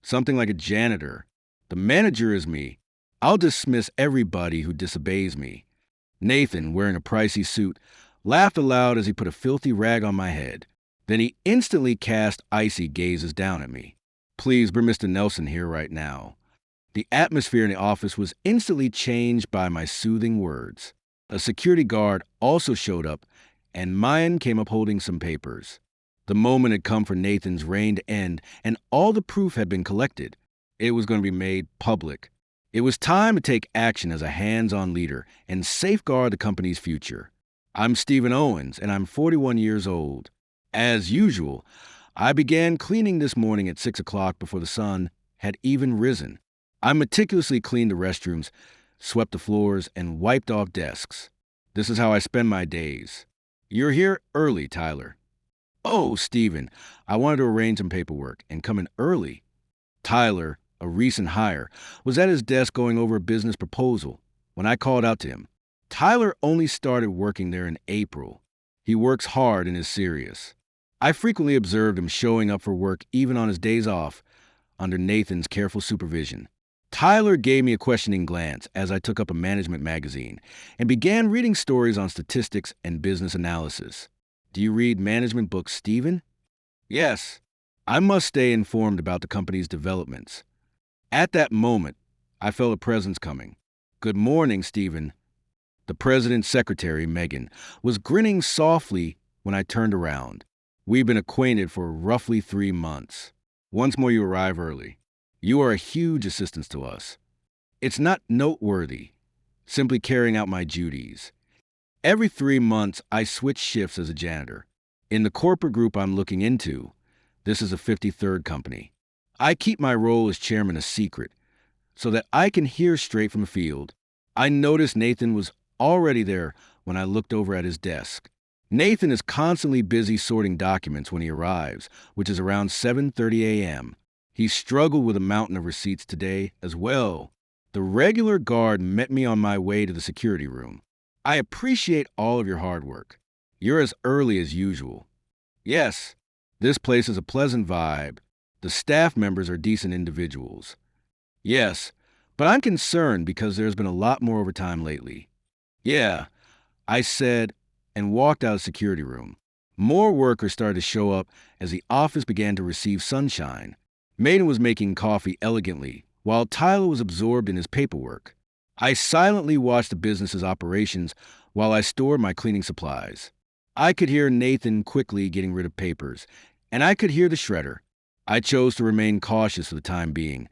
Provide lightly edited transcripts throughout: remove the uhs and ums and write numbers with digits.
Something like a janitor. The manager is me. I'll dismiss everybody who disobeys me. Nathan, wearing a pricey suit, laughed aloud as he put a filthy rag on my head. Then he instantly cast icy gazes down at me. Please bring Mr. Nelson here right now. The atmosphere in the office was instantly changed by my soothing words. A security guard also showed up, and Mayan came up holding some papers. The moment had come for Nathan's reign to end, and all the proof had been collected. It was going to be made public. It was time to take action as a hands-on leader and safeguard the company's future. I'm Stephen Owens, and I'm 41 years old. As usual, I began cleaning this morning at 6 o'clock before the sun had even risen. I meticulously cleaned the restrooms, swept the floors, and wiped off desks. This is how I spend my days. You're here early, Tyler. Oh, Stephen, I wanted to arrange some paperwork and come in early. Tyler, a recent hire, was at his desk going over a business proposal when I called out to him. Tyler only started working there in April. He works hard and is serious. I frequently observed him showing up for work even on his days off, under Nathan's careful supervision. Tyler gave me a questioning glance as I took up a management magazine and began reading stories on statistics and business analysis. Do you read management books, Stephen? Yes. I must stay informed about the company's developments. At that moment, I felt a presence coming. Good morning, Stephen. The president's secretary, Megan, was grinning softly when I turned around. We've been acquainted for roughly 3 months. Once more you arrive early. You are a huge assistance to us. It's not noteworthy, simply carrying out my duties. Every 3 months, I switch shifts as a janitor. In the corporate group I'm looking into, this is a 53rd company. I keep my role as chairman a secret so that I can hear straight from the field. I noticed Nathan was already there when I looked over at his desk. Nathan is constantly busy sorting documents when he arrives, which is around 7:30 a.m. He struggled with a mountain of receipts today as well. The regular guard met me on my way to the security room. I appreciate all of your hard work. You're as early as usual. Yes, this place is a pleasant vibe. The staff members are decent individuals. Yes, but I'm concerned because there's been a lot more overtime lately. Yeah, I said, and walked out of the security room. More workers started to show up as the office began to receive sunshine. Maiden was making coffee elegantly, while Tyler was absorbed in his paperwork. I silently watched the business's operations while I stored my cleaning supplies. I could hear Nathan quickly getting rid of papers, and I could hear the shredder. I chose to remain cautious for the time being,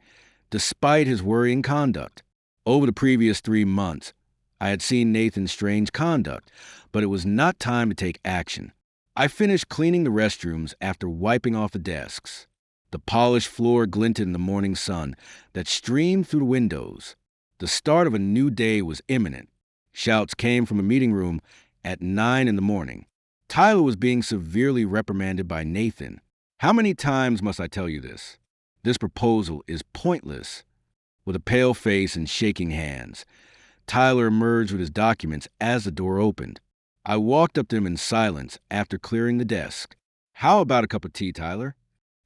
despite his worrying conduct. Over the previous 3 months, I had seen Nathan's strange conduct, but it was not time to take action. I finished cleaning the restrooms after wiping off the desks. The polished floor glinted in the morning sun that streamed through the windows. The start of a new day was imminent. Shouts came from a meeting room at 9 in the morning. Tyler was being severely reprimanded by Nathan. How many times must I tell you this? This proposal is pointless. With a pale face and shaking hands, Tyler emerged with his documents as the door opened. I walked up to him in silence after clearing the desk. How about a cup of tea, Tyler?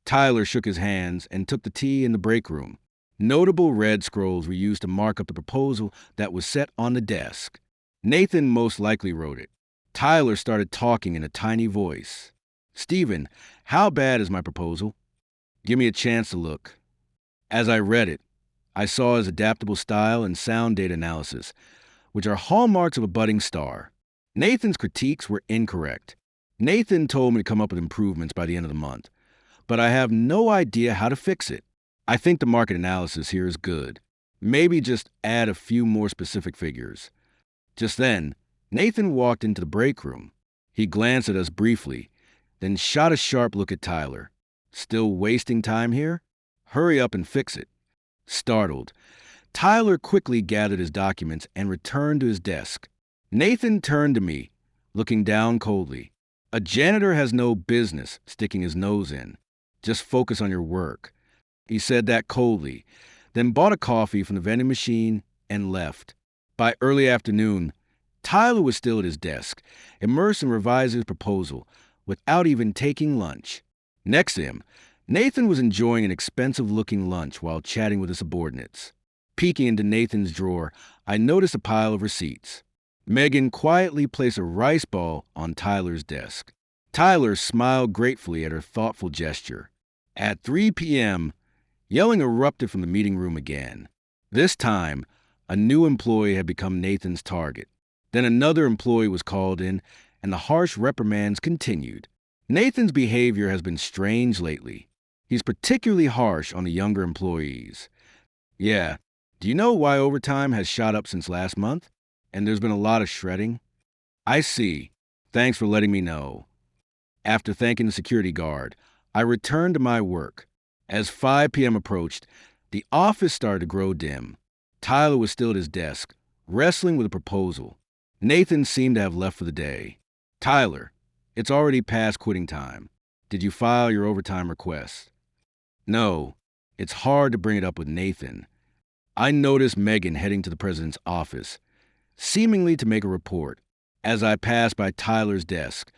Tyler shook his hands and took the tea in the break room. Notable red scrolls were used to mark up the proposal that was set on the desk. Nathan most likely wrote it. Tyler started talking in a tiny voice. Stephen, how bad is my proposal? Give me a chance to look. As I read it, I saw his adaptable style and sound data analysis, which are hallmarks of a budding star. Nathan's critiques were incorrect. Nathan told me to come up with improvements by the end of the month, but I have no idea how to fix it. I think the market analysis here is good. Maybe just add a few more specific figures. Just then, Nathan walked into the break room. He glanced at us briefly, then shot a sharp look at Tyler. Still wasting time here? Hurry up and fix it. Startled, Tyler quickly gathered his documents and returned to his desk. Nathan turned to me, looking down coldly. A janitor has no business sticking his nose in. Just focus on your work. He said that coldly, then bought a coffee from the vending machine and left. By early afternoon, Tyler was still at his desk, immersed in revising his proposal, without even taking lunch. Next to him, Nathan was enjoying an expensive-looking lunch while chatting with his subordinates. Peeking into Nathan's drawer, I noticed a pile of receipts. Megan quietly placed a rice ball on Tyler's desk. Tyler smiled gratefully at her thoughtful gesture. At 3 p.m., yelling erupted from the meeting room again. This time, a new employee had become Nathan's target. Then another employee was called in, and the harsh reprimands continued. Nathan's behavior has been strange lately. He's particularly harsh on the younger employees. Yeah, do you know why overtime has shot up since last month? And there's been a lot of shredding? I see. Thanks for letting me know. After thanking the security guard, I returned to my work. As 5 p.m. approached, the office started to grow dim. Tyler was still at his desk, wrestling with a proposal. Nathan seemed to have left for the day. Tyler, it's already past quitting time. Did you file your overtime request? No, it's hard to bring it up with Nathan. I noticed Megan heading to the president's office, seemingly to make a report. As I passed by Tyler's desk,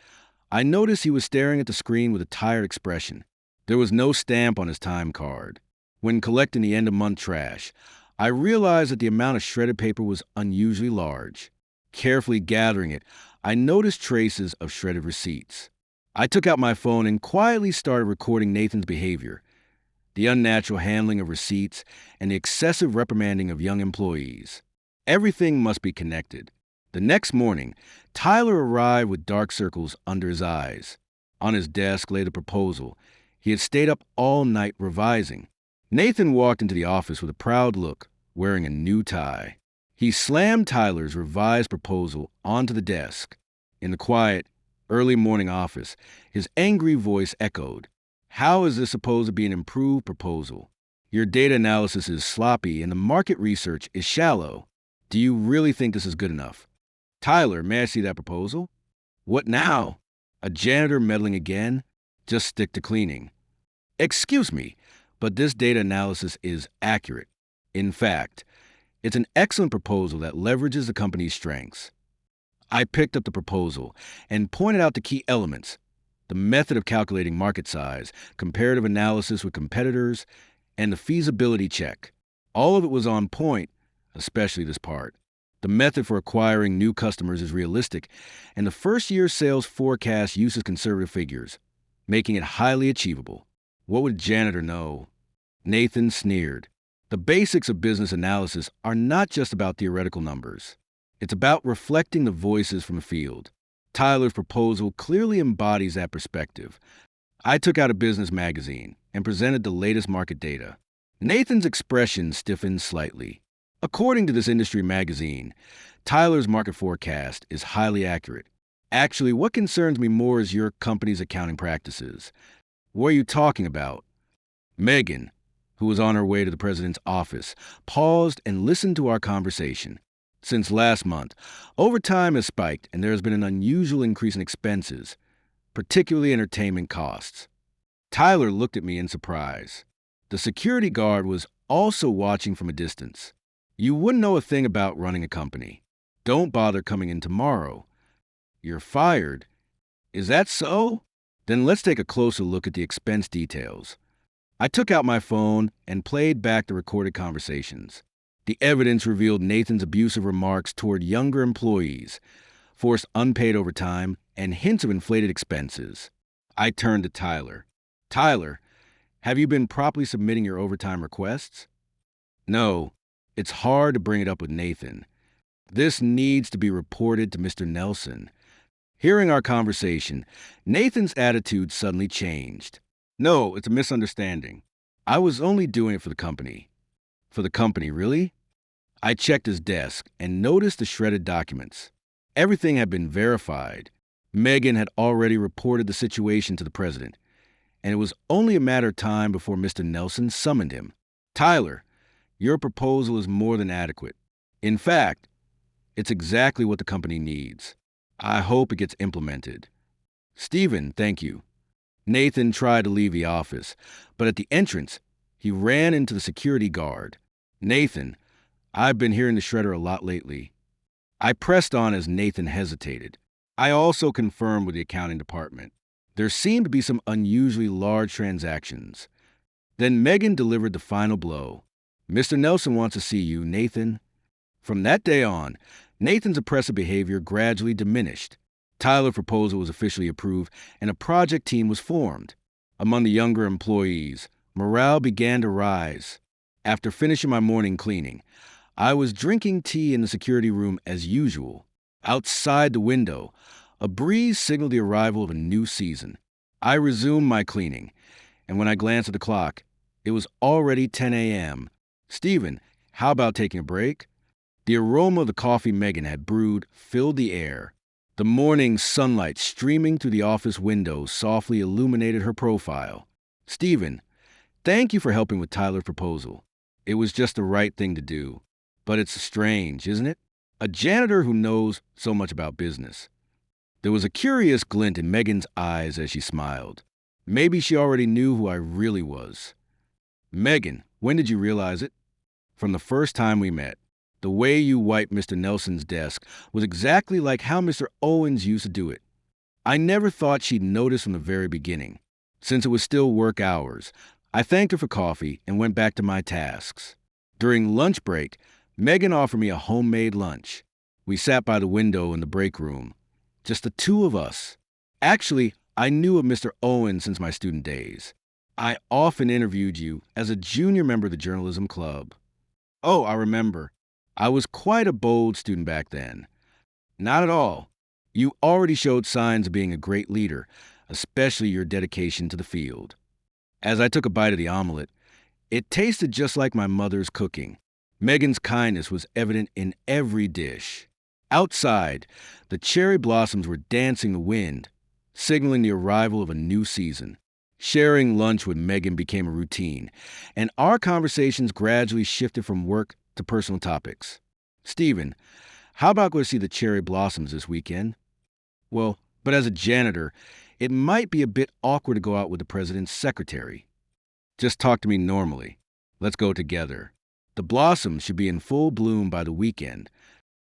I noticed he was staring at the screen with a tired expression. There was no stamp on his time card. When collecting the end-of-month trash, I realized that the amount of shredded paper was unusually large. Carefully gathering it, I noticed traces of shredded receipts. I took out my phone and quietly started recording Nathan's behavior, the unnatural handling of receipts, and the excessive reprimanding of young employees. Everything must be connected. The next morning, Tyler arrived with dark circles under his eyes. On his desk lay the proposal. He had stayed up all night revising. Nathan walked into the office with a proud look, wearing a new tie. He slammed Tyler's revised proposal onto the desk. In the quiet, early morning office, his angry voice echoed. How is this supposed to be an improved proposal? Your data analysis is sloppy and the market research is shallow. Do you really think this is good enough? Tyler, may I see that proposal? What now? A janitor meddling again? Just stick to cleaning. Excuse me, but this data analysis is accurate. In fact, it's an excellent proposal that leverages the company's strengths. I picked up the proposal and pointed out the key elements: the method of calculating market size, comparative analysis with competitors, and the feasibility check. All of it was on point, especially this part. The method for acquiring new customers is realistic, and the first-year sales forecast uses conservative figures, making it highly achievable. What would a janitor know? Nathan sneered. The basics of business analysis are not just about theoretical numbers. It's about reflecting the voices from the field. Tyler's proposal clearly embodies that perspective. I took out a business magazine and presented the latest market data. Nathan's expression stiffened slightly. According to this industry magazine, Tyler's market forecast is highly accurate. Actually, what concerns me more is your company's accounting practices. What are you talking about? Megan, who was on her way to the president's office, paused and listened to our conversation. Since last month, overtime has spiked and there has been an unusual increase in expenses, particularly entertainment costs. Tyler looked at me in surprise. The security guard was also watching from a distance. You wouldn't know a thing about running a company. Don't bother coming in tomorrow. You're fired. Is that so? Then let's take a closer look at the expense details. I took out my phone and played back the recorded conversations. The evidence revealed Nathan's abusive remarks toward younger employees, forced unpaid overtime, and hints of inflated expenses. I turned to Tyler. Tyler, have you been properly submitting your overtime requests? No. It's hard to bring it up with Nathan. This needs to be reported to Mr. Nelson. Hearing our conversation, Nathan's attitude suddenly changed. No, it's a misunderstanding. I was only doing it for the company. For the company, really? I checked his desk and noticed the shredded documents. Everything had been verified. Megan had already reported the situation to the president, and it was only a matter of time before Mr. Nelson summoned him. Tyler, your proposal is more than adequate. In fact, it's exactly what the company needs. I hope it gets implemented. Stephen, thank you. Nathan tried to leave the office, but at the entrance, he ran into the security guard. Nathan, I've been hearing the shredder a lot lately. I pressed on as Nathan hesitated. I also confirmed with the accounting department. There seemed to be some unusually large transactions. Then Megan delivered the final blow. Mr. Nelson wants to see you, Nathan. From that day on, Nathan's oppressive behavior gradually diminished. Tyler's proposal was officially approved, and a project team was formed. Among the younger employees, morale began to rise. After finishing my morning cleaning, I was drinking tea in the security room as usual. Outside the window, a breeze signaled the arrival of a new season. I resumed my cleaning, and when I glanced at the clock, it was already 10 a.m. Stephen, how about taking a break? The aroma of the coffee Megan had brewed filled the air. The morning sunlight streaming through the office windows softly illuminated her profile. Stephen, thank you for helping with Tyler's proposal. It was just the right thing to do. But it's strange, isn't it? A janitor who knows so much about business. There was a curious glint in Megan's eyes as she smiled. Maybe she already knew who I really was. Megan, when did you realize it? From the first time we met. The way you wiped Mr. Nelson's desk was exactly like how Mr. Owens used to do it. I never thought she'd notice from the very beginning. Since it was still work hours, I thanked her for coffee and went back to my tasks. During lunch break, Megan offered me a homemade lunch. We sat by the window in the break room. Just the two of us. Actually, I knew of Mr. Owens since my student days. I often interviewed you as a junior member of the journalism club. Oh, I remember. I was quite a bold student back then. Not at all. You already showed signs of being a great leader, especially your dedication to the field. As I took a bite of the omelet, it tasted just like my mother's cooking. Megan's kindness was evident in every dish. Outside, the cherry blossoms were dancing the wind, signaling the arrival of a new season. Sharing lunch with Megan became a routine, and our conversations gradually shifted from work to personal topics. Stephen, how about going to see the cherry blossoms this weekend? Well, but as a janitor, it might be a bit awkward to go out with the president's secretary. Just talk to me normally. Let's go together. The blossoms should be in full bloom by the weekend.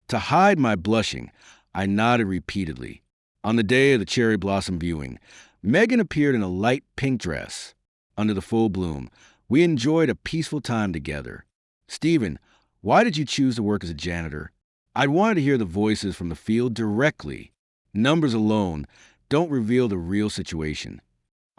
To hide my blushing, I nodded repeatedly. On the day of the cherry blossom viewing, Megan appeared in a light pink dress. Under the full bloom, we enjoyed a peaceful time together. Stephen, why did you choose to work as a janitor? I'd wanted to hear the voices from the field directly. Numbers alone don't reveal the real situation.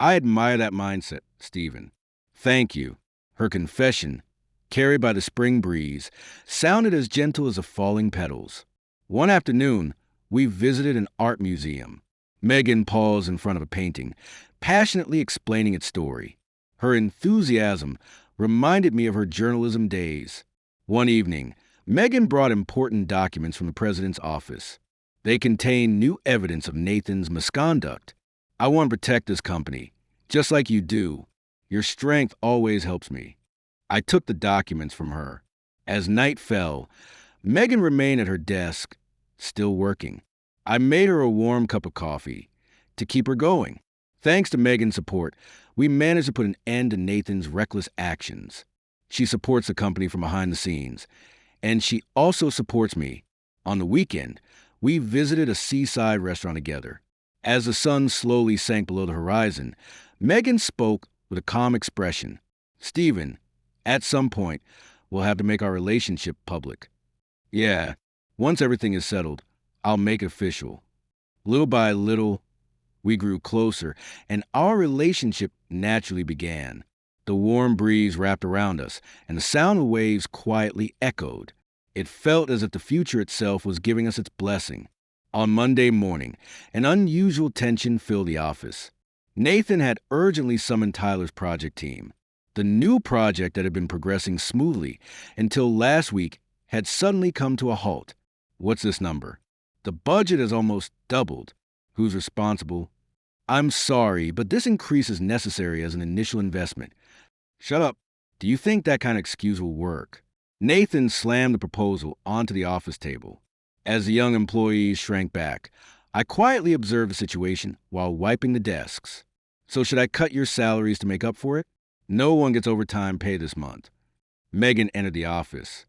I admire that mindset, Stephen. Thank you. Her confession, carried by the spring breeze, sounded as gentle as the falling petals. One afternoon, we visited an art museum. Megan paused in front of a painting, passionately explaining its story. Her enthusiasm reminded me of her journalism days. One evening, Megan brought important documents from the president's office. They contained new evidence of Nathan's misconduct. I want to protect this company, just like you do. Your strength always helps me. I took the documents from her. As night fell, Megan remained at her desk, still working. I made her a warm cup of coffee to keep her going. Thanks to Megan's support, we managed to put an end to Nathan's reckless actions. She supports the company from behind the scenes, and she also supports me. On the weekend, we visited a seaside restaurant together. As the sun slowly sank below the horizon, Megan spoke with a calm expression. Stephen, at some point, we'll have to make our relationship public. Yeah, once everything is settled, I'll make it official. Little by little, we grew closer, and our relationship naturally began. The warm breeze wrapped around us, and the sound of waves quietly echoed. It felt as if the future itself was giving us its blessing. On Monday morning, an unusual tension filled the office. Nathan had urgently summoned Tyler's project team. The new project that had been progressing smoothly until last week had suddenly come to a halt. What's this number? The budget has almost doubled. Who's responsible? I'm sorry, but this increase is necessary as an initial investment. Shut up. Do you think that kind of excuse will work? Nathan slammed the proposal onto the office table. As the young employees shrank back, I quietly observed the situation while wiping the desks. So should I cut your salaries to make up for it? No one gets overtime pay this month. Megan entered the office.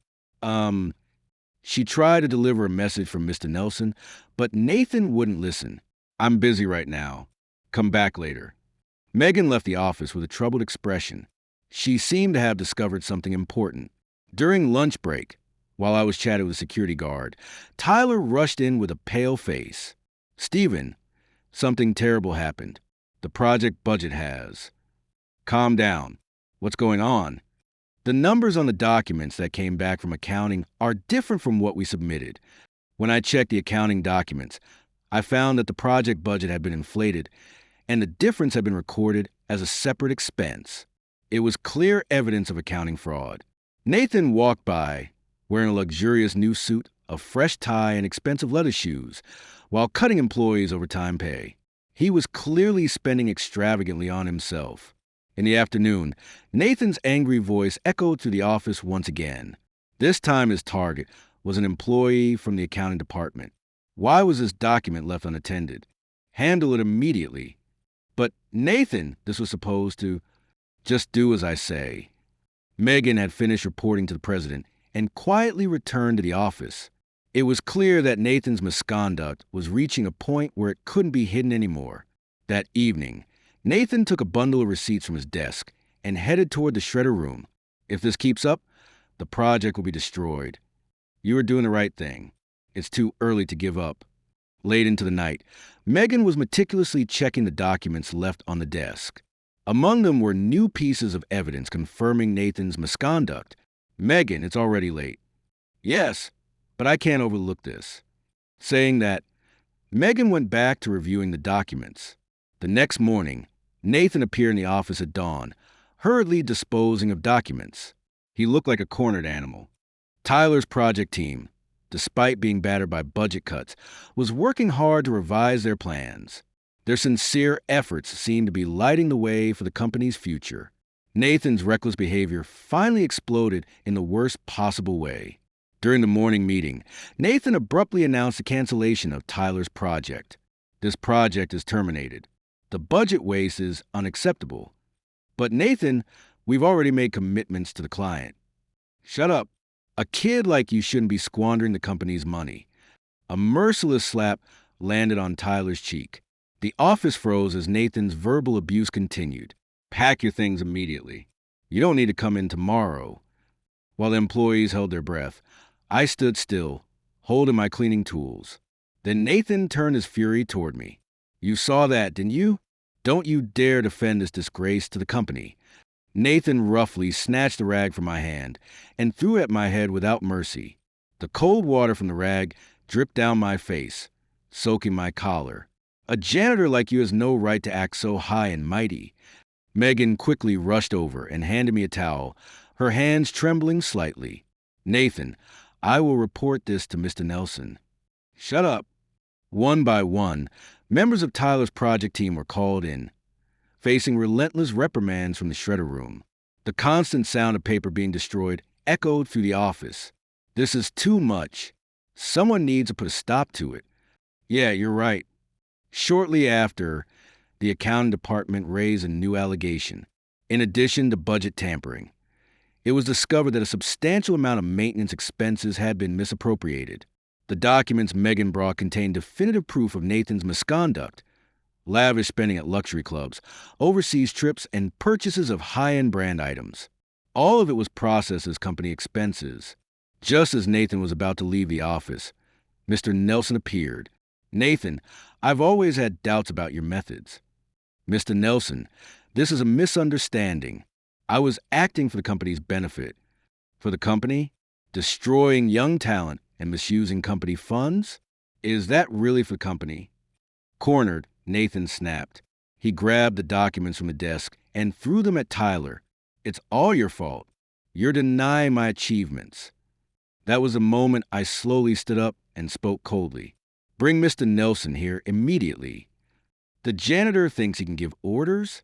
She tried to deliver a message from Mr. Nelson, but Nathan wouldn't listen. I'm busy right now. Come back later. Megan left the office with a troubled expression. She seemed to have discovered something important. During lunch break, while I was chatting with a security guard, Tyler rushed in with a pale face. "Steven, something terrible happened. The project budget has." "Calm down. What's going on?" "The numbers on the documents that came back from accounting are different from what we submitted. When I checked the accounting documents, I found that the project budget had been inflated and the difference had been recorded as a separate expense. It was clear evidence of accounting fraud." Nathan walked by, wearing a luxurious new suit, a fresh tie, and expensive leather shoes, while cutting employees' overtime pay. He was clearly spending extravagantly on himself. In the afternoon, Nathan's angry voice echoed through the office once again. This time his target was an employee from the accounting department. Why was this document left unattended? Handle it immediately. "But Nathan," this was supposed to, "just do as I say." Megan had finished reporting to the president and quietly returned to the office. It was clear that Nathan's misconduct was reaching a point where it couldn't be hidden anymore. That evening, Nathan took a bundle of receipts from his desk and headed toward the shredder room. "If this keeps up, the project will be destroyed. You are doing the right thing. It's too early to give up." Late into the night, Megan was meticulously checking the documents left on the desk. Among them were new pieces of evidence confirming Nathan's misconduct. "Megan, it's already late." "Yes, but I can't overlook this." Saying that, Megan went back to reviewing the documents. The next morning, Nathan appeared in the office at dawn, hurriedly disposing of documents. He looked like a cornered animal. Tyler's project team, despite being battered by budget cuts, was working hard to revise their plans. Their sincere efforts seemed to be lighting the way for the company's future. Nathan's reckless behavior finally exploded in the worst possible way. During the morning meeting, Nathan abruptly announced the cancellation of Tyler's project. "This project is terminated. The budget waste is unacceptable." "But Nathan, we've already made commitments to the client." "Shut up. A kid like you shouldn't be squandering the company's money." A merciless slap landed on Tyler's cheek. The office froze as Nathan's verbal abuse continued. "Pack your things immediately. You don't need to come in tomorrow." While the employees held their breath, I stood still, holding my cleaning tools. Then Nathan turned his fury toward me. "You saw that, didn't you? Don't you dare defend this disgrace to the company." Nathan roughly snatched the rag from my hand and threw it at my head without mercy. The cold water from the rag dripped down my face, soaking my collar. "A janitor like you has no right to act so high and mighty." Megan quickly rushed over and handed me a towel, her hands trembling slightly. "Nathan, I will report this to Mr. Nelson." "Shut up." One by one, members of Tyler's project team were called in, facing relentless reprimands from the shredder room. The constant sound of paper being destroyed echoed through the office. "This is too much. Someone needs to put a stop to it." "Yeah, you're right." Shortly after, the accounting department raised a new allegation, in addition to budget tampering. It was discovered that a substantial amount of maintenance expenses had been misappropriated. The documents Megan brought contained definitive proof of Nathan's misconduct: lavish spending at luxury clubs, overseas trips, and purchases of high-end brand items. All of it was processed as company expenses. Just as Nathan was about to leave the office, Mr. Nelson appeared. "Nathan, I've always had doubts about your methods." "Mr. Nelson, this is a misunderstanding. I was acting for the company's benefit." "For the company? Destroying young talent and misusing company funds? Is that really for the company?" Cornered, Nathan snapped. He grabbed the documents from the desk and threw them at Tyler. "It's all your fault. You're denying my achievements." That was the moment I slowly stood up and spoke coldly. "Bring Mr. Nelson here immediately." "The janitor thinks he can give orders?"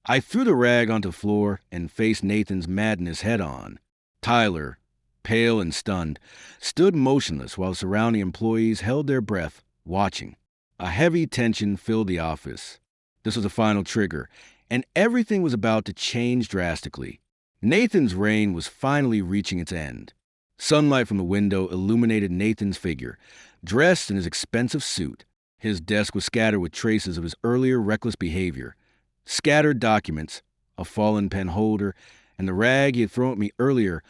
I threw the rag onto the floor and faced Nathan's madness head-on. Tyler, pale and stunned, stood motionless while the surrounding employees held their breath, watching. A heavy tension filled the office. This was the final trigger, and everything was about to change drastically. Nathan's reign was finally reaching its end. Sunlight from the window illuminated Nathan's figure, dressed in his expensive suit. His desk was scattered with traces of his earlier reckless behavior. Scattered documents, a fallen pen holder, and the rag he had thrown at me earlier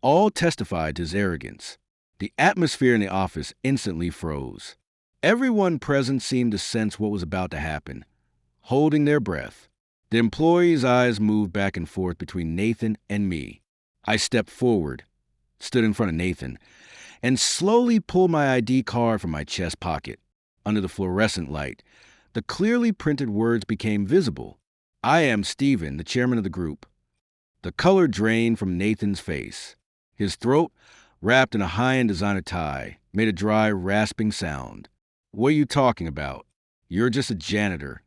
all testified to his arrogance. The atmosphere in the office instantly froze. Everyone present seemed to sense what was about to happen, holding their breath. The employee's eyes moved back and forth between Nathan and me. I stepped forward, stood in front of Nathan, and slowly pulled my ID card from my chest pocket. Under the fluorescent light, the clearly printed words became visible. I am Stephen, the chairman of the group. The color drained from Nathan's face. His throat, wrapped in a high-end designer tie, made a dry, rasping sound. What are you talking about? You're just a janitor.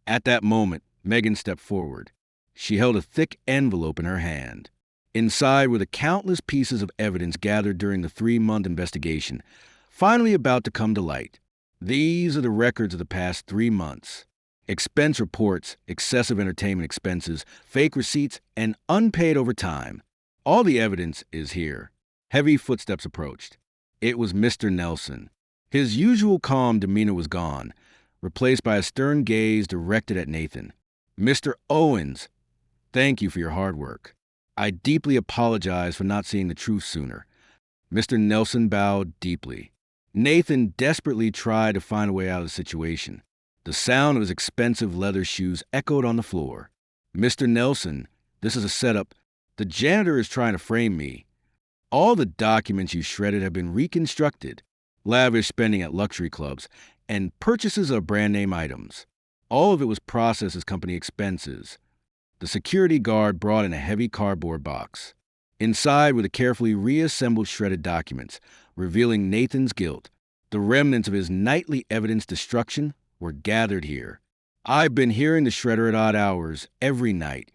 At that moment, Megan stepped forward. She held a thick envelope in her hand. Inside were the countless pieces of evidence gathered during the 3-month investigation, finally about to come to light. These are the records of the past 3 months. Expense reports, excessive entertainment expenses, fake receipts, and unpaid overtime. All the evidence is here. Heavy footsteps approached. It was Mr. Nelson. His usual calm demeanor was gone, replaced by a stern gaze directed at Nathan. Mr. Owens, thank you for your hard work. I deeply apologize for not seeing the truth sooner. Mr. Nelson bowed deeply. Nathan desperately tried to find a way out of the situation. The sound of his expensive leather shoes echoed on the floor. Mr. Nelson, this is a setup. The janitor is trying to frame me. All the documents you shredded have been reconstructed. Lavish spending at luxury clubs and purchases of brand-name items. All of it was processed as company expenses. The security guard brought in a heavy cardboard box. Inside were the carefully reassembled shredded documents, revealing Nathan's guilt. The remnants of his nightly evidence destruction were gathered here. I've been hearing the shredder at odd hours every night,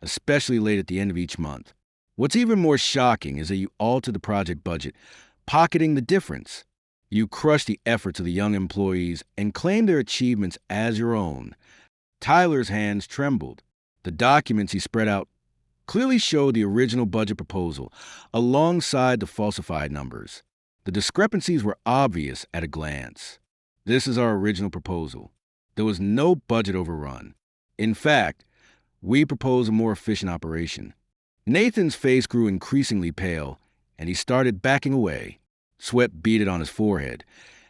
especially late at the end of each month. What's even more shocking is that you altered the project budget, pocketing the difference. You crushed the efforts of the young employees and claimed their achievements as your own. Tyler's hands trembled. The documents he spread out clearly showed the original budget proposal, alongside the falsified numbers. The discrepancies were obvious at a glance. This is our original proposal. There was no budget overrun. In fact, we propose a more efficient operation. Nathan's face grew increasingly pale, and he started backing away. Sweat beaded on his forehead,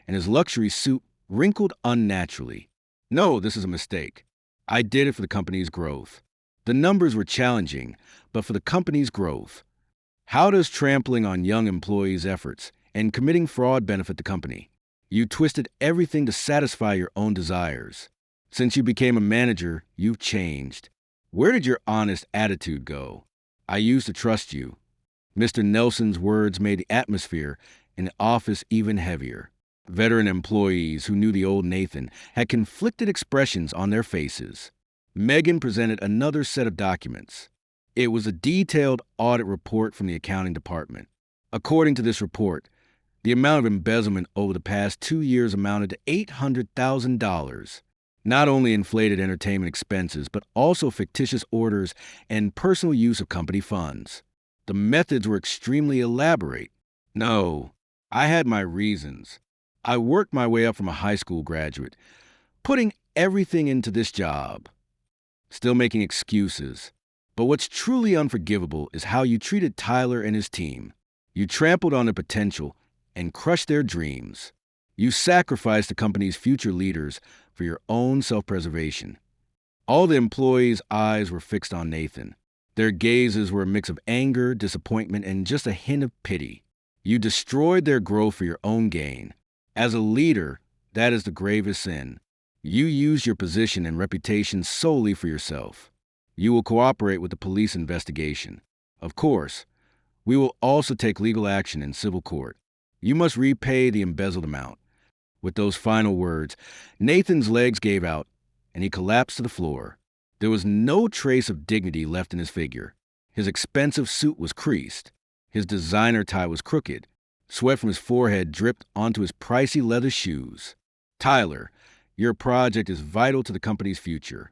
and his luxury suit wrinkled unnaturally. No, this is a mistake. I did it for the company's growth. The numbers were challenging, but for the company's growth. How does trampling on young employees' efforts and committing fraud benefit the company? You twisted everything to satisfy your own desires. Since you became a manager, you've changed. Where did your honest attitude go? I used to trust you. Mr. Nelson's words made the atmosphere in the office even heavier. Veteran employees who knew the old Nathan had conflicted expressions on their faces. Megan presented another set of documents. It was a detailed audit report from the accounting department. According to this report, the amount of embezzlement over the past 2 years amounted to $800,000. Not only inflated entertainment expenses, but also fictitious orders and personal use of company funds. The methods were extremely elaborate. No, I had my reasons. I worked my way up from a high school graduate, putting everything into this job. Still making excuses. But what's truly unforgivable is how you treated Tyler and his team. You trampled on their potential and crushed their dreams. You sacrificed the company's future leaders for your own self-preservation. All the employees' eyes were fixed on Nathan. Their gazes were a mix of anger, disappointment, and just a hint of pity. You destroyed their growth for your own gain. As a leader, that is the gravest sin. You used your position and reputation solely for yourself. You will cooperate with the police investigation. Of course, we will also take legal action in civil court. You must repay the embezzled amount. With those final words, Nathan's legs gave out, and he collapsed to the floor. There was no trace of dignity left in his figure. His expensive suit was creased. His designer tie was crooked. Sweat from his forehead dripped onto his pricey leather shoes. Tyler, your project is vital to the company's future.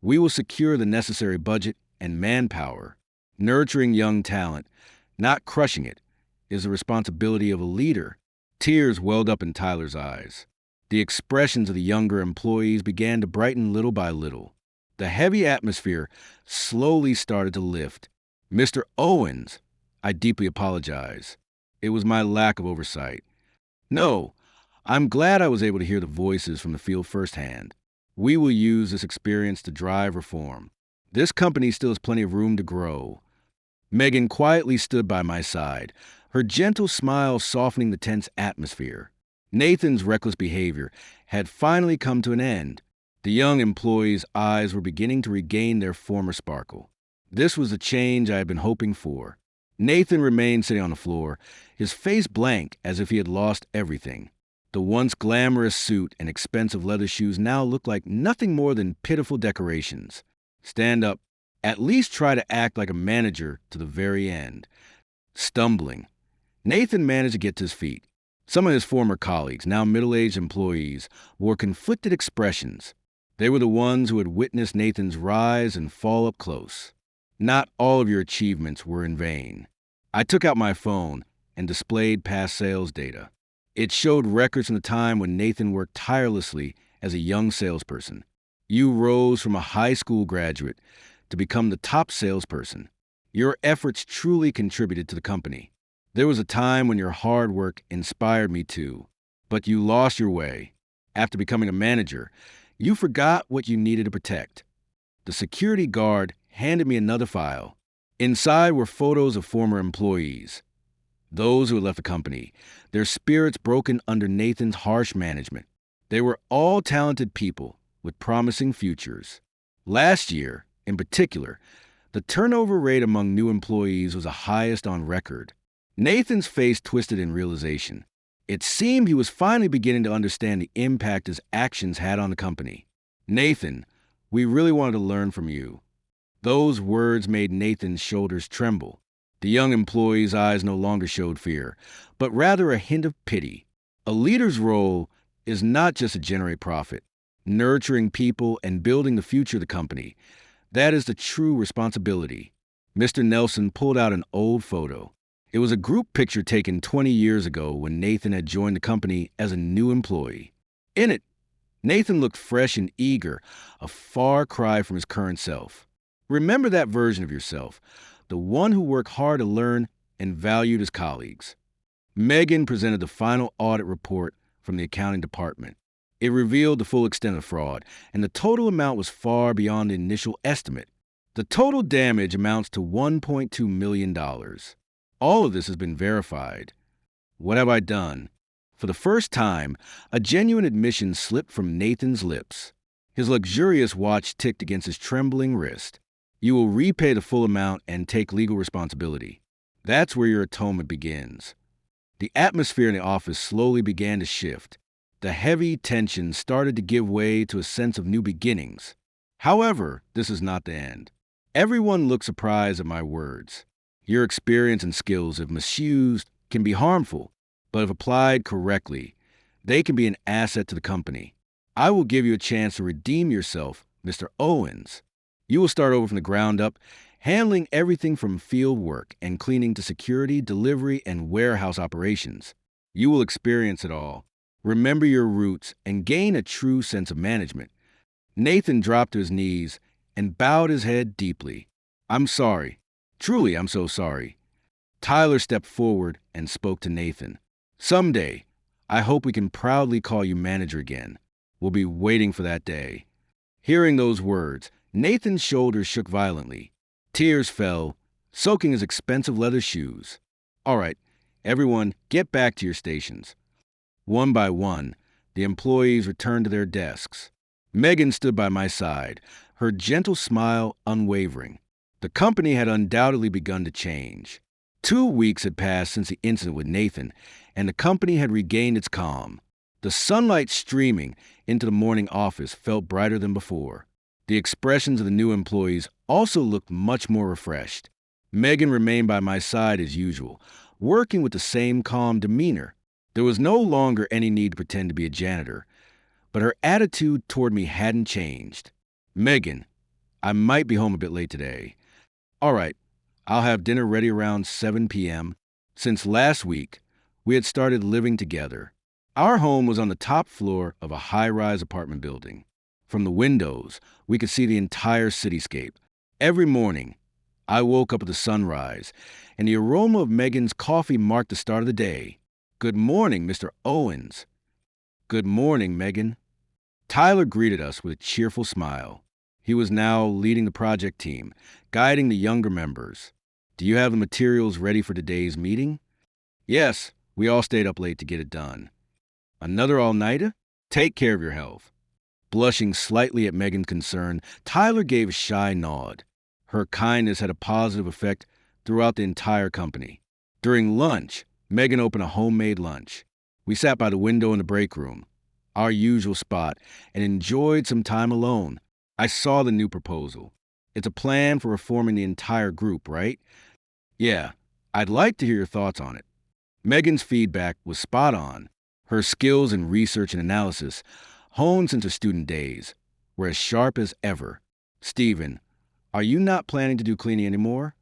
We will secure the necessary budget and manpower. Nurturing young talent, not crushing it, is the responsibility of a leader. Tears welled up in Tyler's eyes. The expressions of the younger employees began to brighten little by little. The heavy atmosphere slowly started to lift. Mr. Owens, I deeply apologize. It was my lack of oversight. No, I'm glad I was able to hear the voices from the field firsthand. We will use this experience to drive reform. This company still has plenty of room to grow. Megan quietly stood by my side, her gentle smile softening the tense atmosphere. Nathan's reckless behavior had finally come to an end. The young employee's eyes were beginning to regain their former sparkle. This was the change I had been hoping for. Nathan remained sitting on the floor, his face blank as if he had lost everything. The once glamorous suit and expensive leather shoes now looked like nothing more than pitiful decorations. Stand up. At least try to act like a manager to the very end. Stumbling, Nathan managed to get to his feet. Some of his former colleagues, now middle-aged employees, wore conflicted expressions. They were the ones who had witnessed Nathan's rise and fall up close. Not all of your achievements were in vain. I took out my phone and displayed past sales data. It showed records from the time when Nathan worked tirelessly as a young salesperson. You rose from a high school graduate to become the top salesperson. Your efforts truly contributed to the company. There was a time when your hard work inspired me too, but you lost your way. After becoming a manager, you forgot what you needed to protect. The security guard handed me another file. Inside were photos of former employees, those who had left the company, their spirits broken under Nathan's harsh management. They were all talented people with promising futures. Last year, in particular, the turnover rate among new employees was the highest on record. Nathan's face twisted in realization. It seemed he was finally beginning to understand the impact his actions had on the company. Nathan, we really wanted to learn from you. Those words made Nathan's shoulders tremble. The young employee's eyes no longer showed fear, but rather a hint of pity. A leader's role is not just to generate profit. Nurturing people and building the future of the company, that is the true responsibility. Mr. Nelson pulled out an old photo. It was a group picture taken 20 years ago when Nathan had joined the company as a new employee. In it, Nathan looked fresh and eager, a far cry from his current self. Remember that version of yourself, the one who worked hard to learn and valued his colleagues. Megan presented the final audit report from the accounting department. It revealed the full extent of fraud, and the total amount was far beyond the initial estimate. The total damage amounts to $1.2 million. All of this has been verified. What have I done? For the first time, a genuine admission slipped from Nathan's lips. His luxurious watch ticked against his trembling wrist. You will repay the full amount and take legal responsibility. That's where your atonement begins. The atmosphere in the office slowly began to shift. The heavy tension started to give way to a sense of new beginnings. However, this is not the end. Everyone looked surprised at my words. Your experience and skills, if misused, can be harmful, but if applied correctly, they can be an asset to the company. I will give you a chance to redeem yourself, Mr. Owens. You will start over from the ground up, handling everything from field work and cleaning to security, delivery, and warehouse operations. You will experience it all. Remember your roots and gain a true sense of management. Nathan dropped to his knees and bowed his head deeply. I'm sorry. Truly, I'm so sorry. Tyler stepped forward and spoke to Nathan. Someday, I hope we can proudly call you manager again. We'll be waiting for that day. Hearing those words, Nathan's shoulders shook violently. Tears fell, soaking his expensive leather shoes. All right, everyone, get back to your stations. One by one, the employees returned to their desks. Megan stood by my side, her gentle smile unwavering. The company had undoubtedly begun to change. 2 weeks had passed since the incident with Nathan, and the company had regained its calm. The sunlight streaming into the morning office felt brighter than before. The expressions of the new employees also looked much more refreshed. Megan remained by my side as usual, working with the same calm demeanor. There was no longer any need to pretend to be a janitor, but her attitude toward me hadn't changed. Megan, I might be home a bit late today. All right, I'll have dinner ready around 7 p.m. Since last week, we had started living together. Our home was on the top floor of a high-rise apartment building. From the windows, we could see the entire cityscape. Every morning, I woke up at the sunrise, and the aroma of Megan's coffee marked the start of the day. "Good morning, Mr. Owens." "Good morning, Megan." Tyler greeted us with a cheerful smile. He was now leading the project team, guiding the younger members. "Do you have the materials ready for today's meeting?" "Yes, we all stayed up late to get it done." "Another all-nighter? Take care of your health." Blushing slightly at Megan's concern, Tyler gave a shy nod. Her kindness had a positive effect throughout the entire company. During lunch, Megan opened a homemade lunch. We sat by the window in the break room, our usual spot, and enjoyed some time alone. I saw the new proposal. It's a plan for reforming the entire group, right? "Yeah, I'd like to hear your thoughts on it." Megan's feedback was spot on. Her skills in research and analysis, honed since her student days, were as sharp as ever. "Stephen, are you not planning to do cleaning anymore?"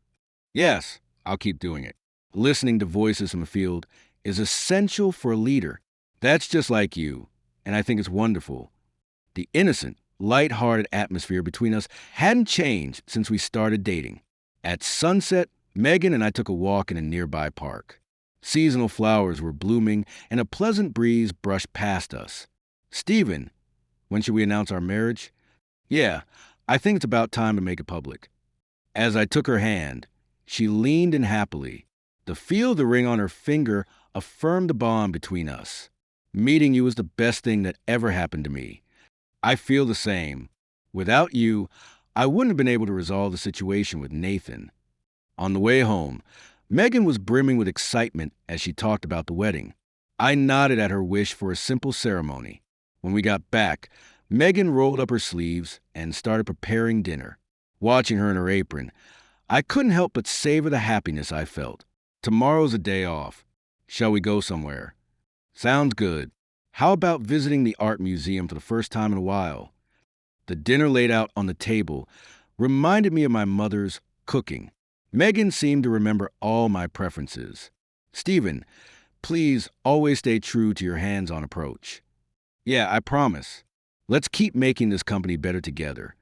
"Yes, I'll keep doing it." Listening to voices from the field is essential for a leader. That's just like you, and I think it's wonderful. The innocent, light-hearted atmosphere between us hadn't changed since we started dating. At sunset, Megan and I took a walk in a nearby park. Seasonal flowers were blooming, and a pleasant breeze brushed past us. "Stephen, when should we announce our marriage?" "Yeah, I think it's about time to make it public." As I took her hand, she leaned in happily. The feel of the ring on her finger affirmed the bond between us. "Meeting you was the best thing that ever happened to me." "I feel the same. Without you, I wouldn't have been able to resolve the situation with Nathan." On the way home, Megan was brimming with excitement as she talked about the wedding. I nodded at her wish for a simple ceremony. When we got back, Megan rolled up her sleeves and started preparing dinner. Watching her in her apron, I couldn't help but savor the happiness I felt. "Tomorrow's a day off. Shall we go somewhere?" "Sounds good. How about visiting the art museum for the first time in a while?" The dinner laid out on the table reminded me of my mother's cooking. Megan seemed to remember all my preferences. "Stephen, please always stay true to your hands-on approach." "Yeah, I promise. Let's keep making this company better together."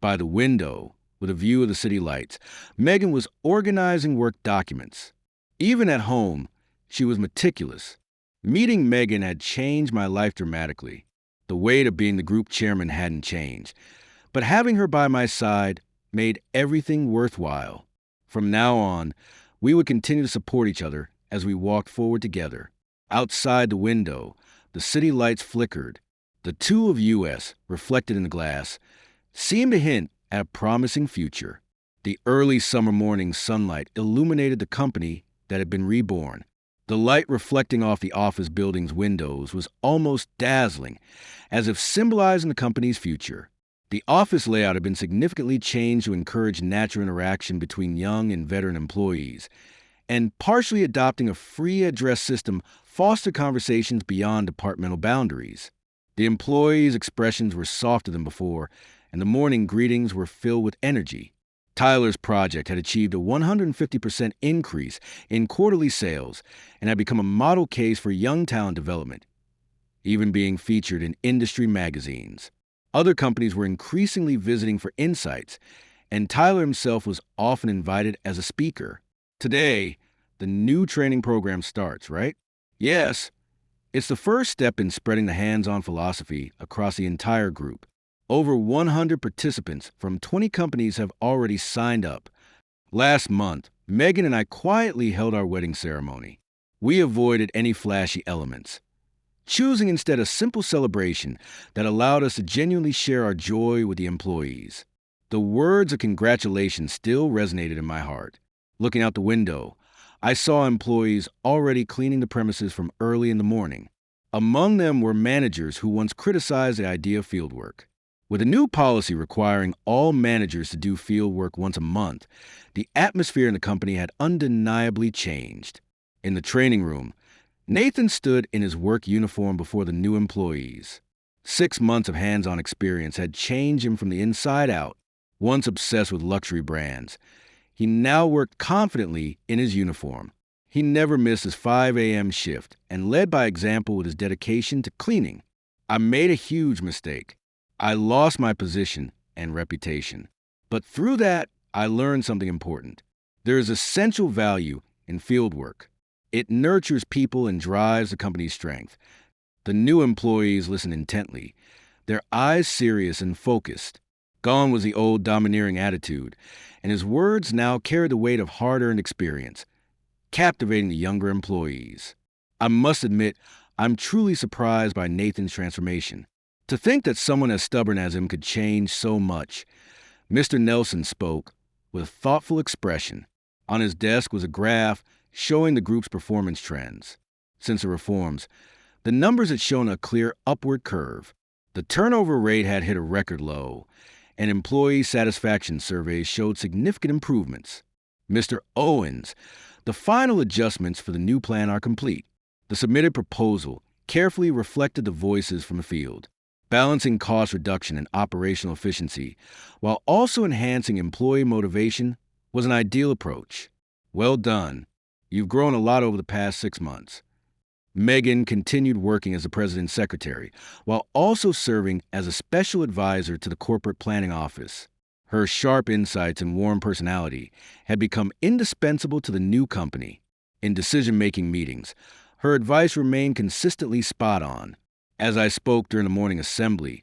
By the window, with a view of the city lights, Megan was organizing work documents. Even at home, she was meticulous. Meeting Megan had changed my life dramatically. The weight of being the group chairman hadn't changed, but having her by my side made everything worthwhile. From now on, we would continue to support each other as we walked forward together. Outside the window, the city lights flickered. The two of US, reflected in the glass, seemed to hint at a promising future. The early summer morning sunlight illuminated the company that had been reborn. The light reflecting off the office building's windows was almost dazzling, as if symbolizing the company's future. The office layout had been significantly changed to encourage natural interaction between young and veteran employees, and partially adopting a free address system fostered conversations beyond departmental boundaries. The employees' expressions were softer than before, and the morning greetings were filled with energy. Tyler's project had achieved a 150% increase in quarterly sales and had become a model case for young talent development, even being featured in industry magazines. Other companies were increasingly visiting for insights, and Tyler himself was often invited as a speaker. Today, the new training program starts, right? Yes. It's the first step in spreading the hands-on philosophy across the entire group. Over 100 participants from 20 companies have already signed up. Last month, Megan and I quietly held our wedding ceremony. We avoided any flashy elements, choosing instead a simple celebration that allowed us to genuinely share our joy with the employees. The words of congratulations still resonated in my heart. Looking out the window, I saw employees already cleaning the premises from early in the morning. Among them were managers who once criticized the idea of fieldwork. With a new policy requiring all managers to do fieldwork once a month, the atmosphere in the company had undeniably changed. In the training room, Nathan stood in his work uniform before the new employees. 6 months of hands-on experience had changed him from the inside out. Once obsessed with luxury brands, he now worked confidently in his uniform. He never missed his 5 a.m. shift and led by example with his dedication to cleaning. I made a huge mistake. I lost my position and reputation. But through that, I learned something important. There is essential value in field work. It nurtures people and drives the company's strength. The new employees listen intently, their eyes serious and focused. Gone was the old domineering attitude, and his words now carried the weight of hard-earned experience, captivating the younger employees. I must admit, I'm truly surprised by Nathan's transformation. To think that someone as stubborn as him could change so much. Mr. Nelson spoke with a thoughtful expression. On his desk was a graph showing the group's performance trends. Since the reforms, the numbers had shown a clear upward curve. The turnover rate had hit a record low, and employee satisfaction surveys showed significant improvements. Mr. Owens, the final adjustments for the new plan are complete. The submitted proposal carefully reflected the voices from the field, balancing cost reduction and operational efficiency, while also enhancing employee motivation, was an ideal approach. Well done. You've grown a lot over the past 6 months. Megan continued working as the president's secretary, while also serving as a special advisor to the corporate planning office. Her sharp insights and warm personality had become indispensable to the new company. In decision-making meetings, her advice remained consistently spot on. As I spoke during the morning assembly,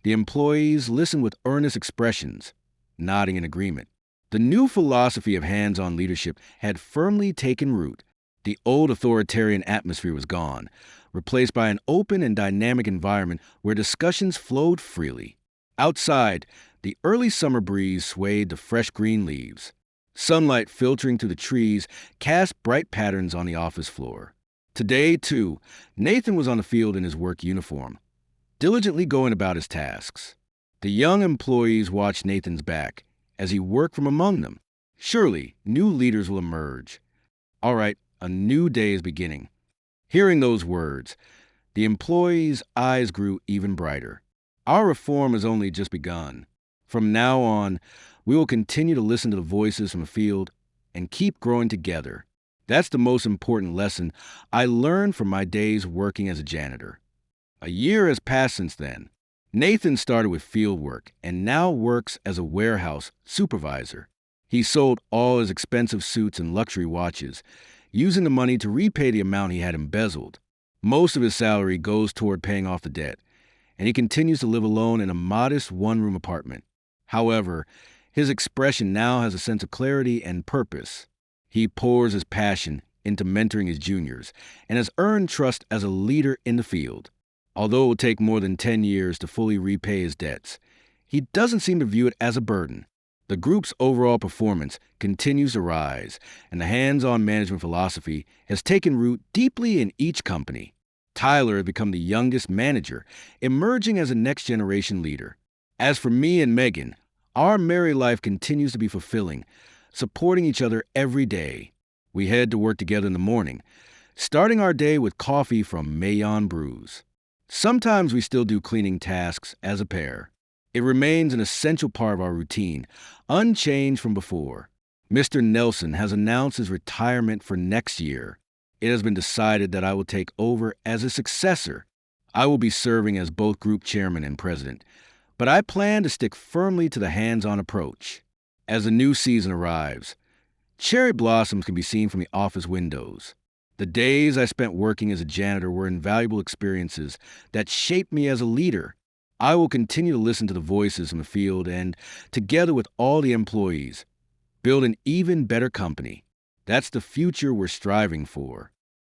the employees listened with earnest expressions, nodding in agreement. The new philosophy of hands-on leadership had firmly taken root. The old authoritarian atmosphere was gone, replaced by an open and dynamic environment where discussions flowed freely. Outside, the early summer breeze swayed the fresh green leaves. Sunlight filtering through the trees cast bright patterns on the office floor. Today, too, Nathan was on the field in his work uniform, diligently going about his tasks. The young employees watched Nathan's back as he worked from among them. Surely, new leaders will emerge. All right, a new day is beginning. Hearing those words, the employees' eyes grew even brighter. Our reform has only just begun. From now on, we will continue to listen to the voices from the field and keep growing together. That's the most important lesson I learned from my days working as a janitor. A year has passed since then. Nathan started with field work and now works as a warehouse supervisor. He sold all his expensive suits and luxury watches, using the money to repay the amount he had embezzled. Most of his salary goes toward paying off the debt, and he continues to live alone in a modest one-room apartment. However, his expression now has a sense of clarity and purpose. He pours his passion into mentoring his juniors and has earned trust as a leader in the field. Although it will take more than 10 years to fully repay his debts, he doesn't seem to view it as a burden. The group's overall performance continues to rise, and the hands-on management philosophy has taken root deeply in each company. Tyler has become the youngest manager, emerging as a next-generation leader. As for me and Megan, our married life continues to be fulfilling, supporting each other every day. We head to work together in the morning, starting our day with coffee from Mayon Brews. Sometimes we still do cleaning tasks as a pair. It remains an essential part of our routine, unchanged from before. Mr. Nelson has announced his retirement for next year. It has been decided that I will take over as a successor. I will be serving as both group chairman and president, but I plan to stick firmly to the hands-on approach. As the new season arrives, cherry blossoms can be seen from the office windows. The days I spent working as a janitor were invaluable experiences that shaped me as a leader. I will continue to listen to the voices in the field and, together with all the employees, build an even better company. That's the future we're striving for.